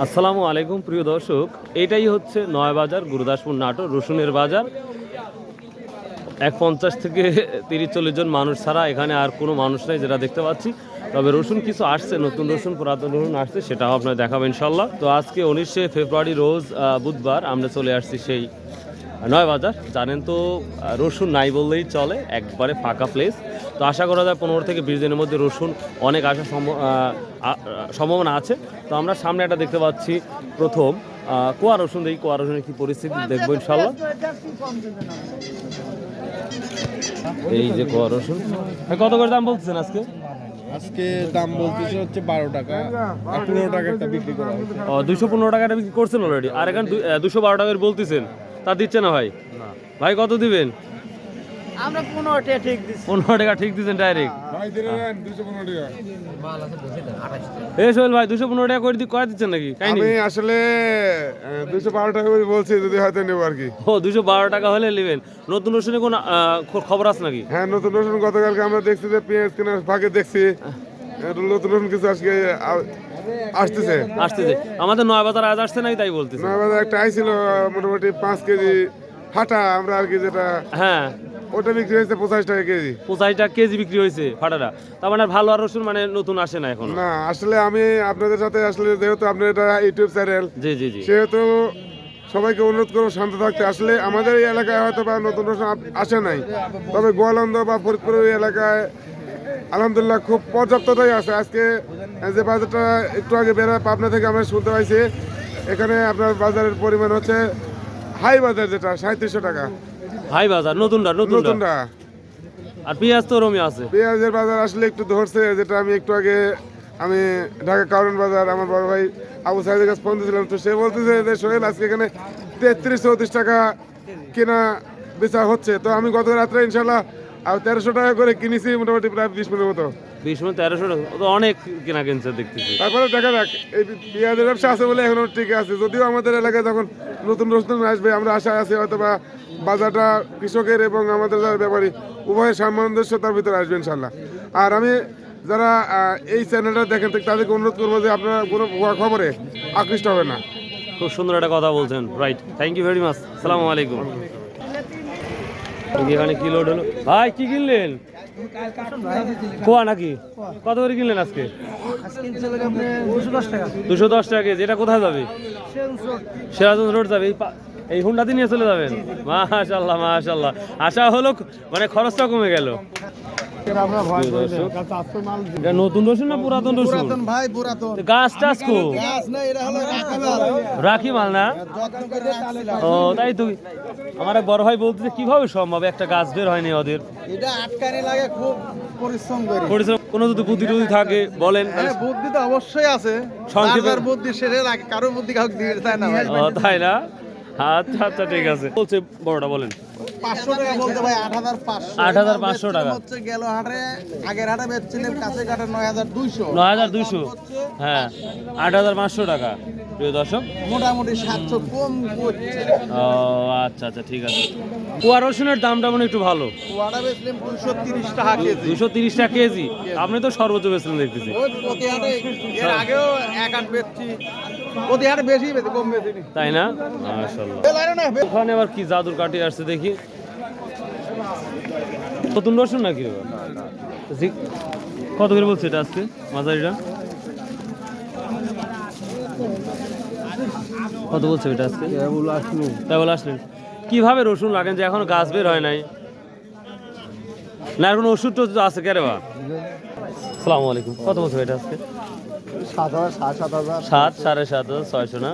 আসসালামু আলাইকুম প্রিয় দর্শক, এটাই হচ্ছে নয়াবাজার গুরুদাসপুর নাটোর রসুনের বাজার। 150 থেকে 30-40 জন মানুষ ছাড়া এখানে আর কোনো মানুষ নেই যেটা দেখতে পাচ্ছি। তবে রসুন কিছু আসছে, নতুন রসুন পুরাতন রসুন আসছে, সেটাও আপনার দেখাবো ইনশাল্লাহ। তো আজকে 19শে ফেব্রুয়ারি রোজ বুধবার আমরা চলে আসছি সেই নয়াবাজার। জানেন তো রসুন নাই বললেই চলে, একবারে ফাঁকা প্লেস। তো আশা করা যায় 15 থেকে 20 দিনের মধ্যে রসুন অনেক আসার সম্ভাবনা আছে। তো আমরা সামনে একটা দেখতে পাচ্ছি প্রথম কোয়া রসুন। এই কোয়া রসুনের কি পরিস্থিতি দেখবো ইনশাল্লাহ। এই যে কোয়া রসুন কত করে দাম বলছেন আজকে? আজকে দাম বলতেছে হচ্ছে 12 টাকা আর 15 টাকা একটা বিক্রি করা হয়েছে। 215 টাকাটা বিক্রি করছেন অলরেডি, আর এখানে 212 টাকা বলতেছেন, তা দিচ্ছে না ভাই? ভাই কত দিবেন? আমরা 15 টাকা ঠিক দিছি। 15 টাকা ঠিক দিচ্ছেন ডাইরেক্ট? ভাই দিলে 215 টাকা। এই সোহেল ভাই 215 টাকা করে দিচ্ছেন নাকি? আমি আসলে 212 টাকা করে বলছি, যদি হয়তো নেব আর কি। 212 টাকা হলে নেবেন। নতুন রসুনের কোনো খবর আছে নাকি? হ্যাঁ, নতুন রসুন গতকালকে আমরা দেখছি যে পেঁয়াজ কেনার ফাঁকে দেখছি নতুন রসুন কিছু আজকে আসতেছে। আমাদের নয়াবাজার আজ আসছে নাকি তাই বলতেছে। নয়াবাজার একটা আইছিল মোটামুটি 5 কেজি ফাটা, আমরা আর কি যেটা হ্যাঁ ওটা বিক্রি হয়েছে 25 টাকা কেজি। 25 টাকা কেজি বিক্রি হয়েছে ফাটাটা। তার মানে ভালো আর রসুন মানে নতুন আসে না এখন? না, আসলে আমি আপনাদের সাথে আসলে যেহেতু আপনার এটা ইউটিউব চ্যানেল, জি জি জি, সেহেতু সবাইকে অনুরোধ করবো শান্ত থাকতে। আসলে আমাদের এই এলাকায় হয়তো বা নতুন রসুন আসে নাই, তবে গোয়ালন্দ বা ফরিদপুরের এই এলাকায় আলহামদুলিল্লাহ খুব পর্যাপ্ততাই আছে। আজকে যে বাজারটা একটু আগে বেরোয় পাবনা থেকে আমরা শুনতে পাইছি, এখানে আপনার বাজারের পরিমাণ হচ্ছে হাই বাজার যেটা 3700 টাকা হাই বাজার নতুনটা। নতুনটা। আর পেঁয়াজ তো রমি আছে। পেঁয়াজের বাজার আসলে একটু ধরছে, যেটা আমি একটু আগে ঢাকা কারণ বাজার আমার বড় ভাই আবু সাইদের কাছে ফোন দিয়েছিলাম, তো সে বলতেছে যে সোহেল আজকে এখানে 33-34 টাকা কেনা বেচা হচ্ছে। তো আমি গত রাত্রে ইনশাল্লাহ 1300 টাকা করে কিনেছি, মোটামুটি প্রায় 20 মিনিটের মতো। 20 মানে 1300 টাকা, তো অনেক কেনা কিনছে দেখতেছি। তারপরে দেখা যাক, এই পেঁয়াজের ব্যবসা আছে বলে এখনো ঠিক আছে। যদিও আমাদের এলাকায় যখন নতুন রসুন আসবে আমরা আশায় আছি হয়তো বা বাজারটা কৃষকের এবং আমাদের যারা ব্যাপারী উভয়ের সামঞ্জস্যতার ভিতরে আসবে ইনশাল্লাহ। আর আমি যারা এই চ্যানেলটা দেখেন তাদেরকে অনুরোধ করবো যে আপনারা কোনো খবরে আকৃষ্ট হবে না। খুব সুন্দর একটা কথা বলছেন, right, thank you very much. আসসালামু আলাইকুম। এখানে কি লোড হলো ভাই? কি কিনলেন? কোয়া নাকি? কত করে কিনলেন আজকে? 210 টাকা কেজি। এটা কোথায় যাবে? সিরাজগঞ্জ রোড যাবে। এই হুন্ডাতে নিয়ে চলে যাবেন? মাশাআল্লাহ মাশাআল্লাহ। আশা হলো মানে খরচটা কমে গেল। এটা নতুন রসুন না পুরাতন রসুন? পুরাতন ভাই, পুরাতন। গাছ টাছ কো? গাছ না, এটা হলো রাখি মাল। রাখি মাল না? যত্ন করে রাখছিলাম। ও তাই তো। আমার এক বড় ভাই বলতেছে কিভাবে সম্ভব, একটা গাছ বের হয়নি ওদের। এটা আটকানি লাগে, খুব পরিশ্রম করে। পরিশ্রম কোনো যদি বুদ্ধি টুদ্ধি থাকে বলেন। হ্যাঁ, বুদ্ধি তো অবশ্যই আছে। সংক্ষেপে- যার বুদ্ধি সেরে রাখে, কারো বুদ্ধি কাউকে দিয়ে দেয় না ভাই। ও তাই না? আচ্ছা আচ্ছা ঠিক আছে। বলছে বড়টা বলেন। 500 টাকা বলতে ভাই, 8500। 8500 টাকা। হচ্ছে গেল হাটে, আগের হাটে বেচছিলেন কাছে কাটে 9200। 9200। হ্যাঁ, 8500 টাকা প্রিয় দর্শক। মোটামুটি 700 কম করছে। ও আচ্ছা আচ্ছা ঠিক আছে। কুয়া রসুনের দামটা মনে হয় একটু ভালো। কুয়াটা বেচলেন 230 টাকা কেজি। 230 টাকা কেজি। আপনি তো সর্বোচ্চ বেচলেন দেখতেছি। ওই প্রতি হাটে এর আগেও এক হাট বেচছি, প্রতি হাটে বেশি বেচি, কম বেচিনি। তাই না? মাশাআল্লাহ। বেলারে না ওখানে আবার কি জাদুর কাঠি আসছে দেখি। নতুন রসুন নাকি? কত করে বলছে এটা আজকে মাঝারিটা? কত বলছে এটা আজকে? তাই বলে আসলেন। কিভাবে রসুন লাগেন যে এখনো গাছ বের হয় নাই? না এখন ওষুধ টষুধ আছে কে রে বা? আসসালামু আলাইকুম। কত বলছে এটা আজকে? 7000, 7,500। 7, 7,500 না?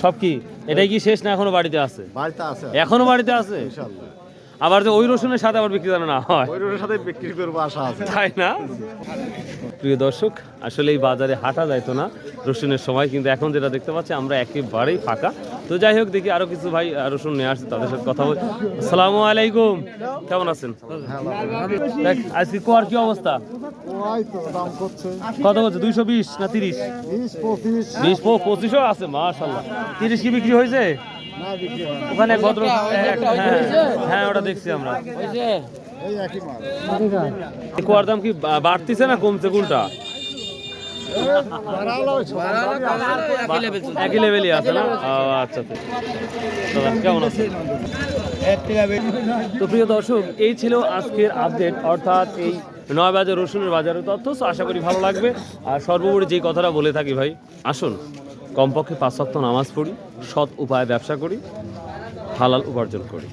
সব কি এটাই কি শেষ না এখনো বাড়িতে আছে? বাড়িতে আছে এখনো বাড়িতে আছে? ইনশাআল্লাহ। আবার যে ওই রসুনের সাথে আবার বিক্রি জানা না হয়, ওই রোডের সাথে বিক্রি করব আশা আছে। তাই না? প্রিয় দর্শক, আসলে এই বাজারে হাঁটা যাইতো না রসুনের সময়, কিন্তু এখন যেটা দেখতে পাচ্ছি আমরা একেবারেই ফাঁকা। তো যাই হোক, দেখি আরো কিছু ভাই রসুন নিয়ে আসছে, তাদের সাথে কথা বলি। আসসালামু আলাইকুম, কেমন আছেন? আজকে কোয়ার কি অবস্থা? কত হচ্ছে? 220 না 30? 20, 25ও আছে। মাশাআল্লাহ। 30 কি বিক্রি হয়েছে? ওখানে ভদ্র, হ্যাঁ ওটা দেখছি আমরা। কোয়ার দাম কি বাড়তিছে না কমছে কোনটা? একই লেভেলই আছে না? ও, আচ্ছা আচ্ছা। দাদা কেমন আছেন? তো প্রিয় দর্শক, এই ছিল আজকের আপডেট, অর্থাৎ এই 9 বাজার রসুনের বাজারের তথ্য। তো আশা করি ভালো লাগবে। আর সর্বোপরি যেই কথাটা বলে থাকি ভাই, আসুন কমপক্ষে 5 ওয়াক্ত নামাজ পড়ি, সৎ উপায়ে ব্যবসা করি, হালাল উপার্জন করি।